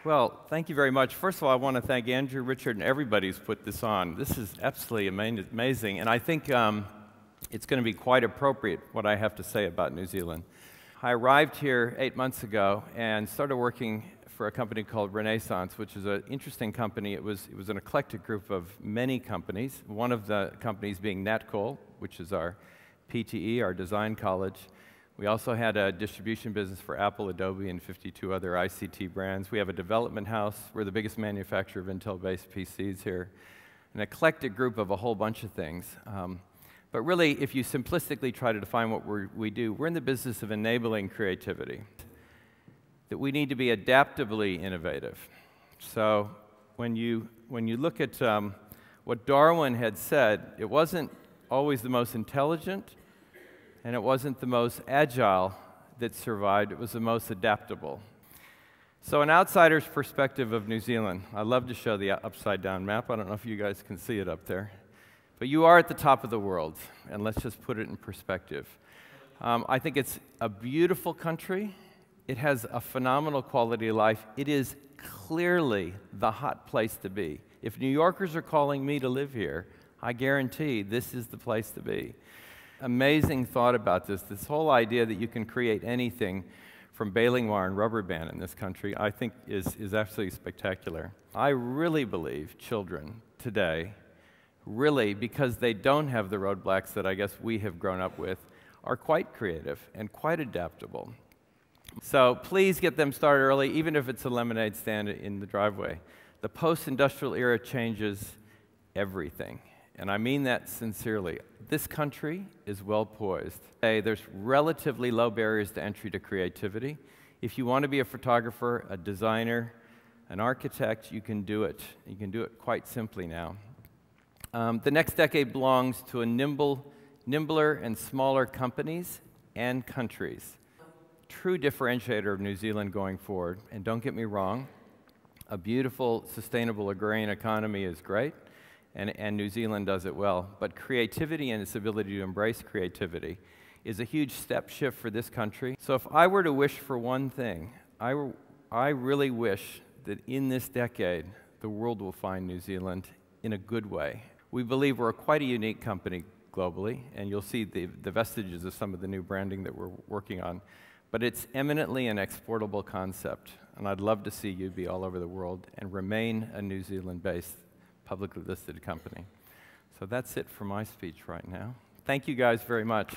Well, thank you very much. First of all, I want to thank Andrew, Richard, and everybody who's put this on. This is absolutely amazing, and I think it's going to be quite appropriate what I have to say about New Zealand. I arrived here 8 months ago and started working for a company called Renaissance, which is an interesting company. It was an eclectic group of many companies, one of the companies being Natcol, which is our PTE, our design college. We also had a distribution business for Apple, Adobe, and 52 other ICT brands. We have a development house. We're the biggest manufacturer of Intel-based PCs here. An eclectic group of a whole bunch of things. But really, if you simplistically try to define what we do, we're in the business of enabling creativity. That we need to be adaptively innovative. So when you look at what Darwin had said, it wasn't always the most intelligent, and it wasn't the most agile that survived, it was the most adaptable. So an outsider's perspective of New Zealand. I love to show the upside-down map. I don't know if you guys can see it up there. But you are at the top of the world, and let's just put it in perspective. I think it's a beautiful country. It has a phenomenal quality of life. It is clearly the hot place to be. If New Yorkers are calling me to live here, I guarantee this is the place to be. Amazing thought about this whole idea that you can create anything from baling wire and rubber band in this country, I think is absolutely spectacular. I really believe children today, really, because they don't have the roadblocks that I guess we have grown up with, are quite creative and quite adaptable. So please get them started early, even if it's a lemonade stand in the driveway. The post-industrial era changes everything. And I mean that sincerely. This country is well poised. There's relatively low barriers to entry to creativity. If you want to be a photographer, a designer, an architect, you can do it. You can do it quite simply now. The next decade belongs to a nimbler and smaller companies and countries. True differentiator of New Zealand going forward, and don't get me wrong, a beautiful, sustainable agrarian economy is great. And New Zealand does it well. But creativity and its ability to embrace creativity is a huge step shift for this country. So if I were to wish for one thing, I really wish that in this decade, the world will find New Zealand in a good way. We believe we're quite a unique company globally, and you'll see the vestiges of some of the new branding that we're working on. But it's eminently an exportable concept, and I'd love to see YOOBEE all over the world and remain a New Zealand-based publicly listed company. So that's it for my speech right now. Thank you guys very much.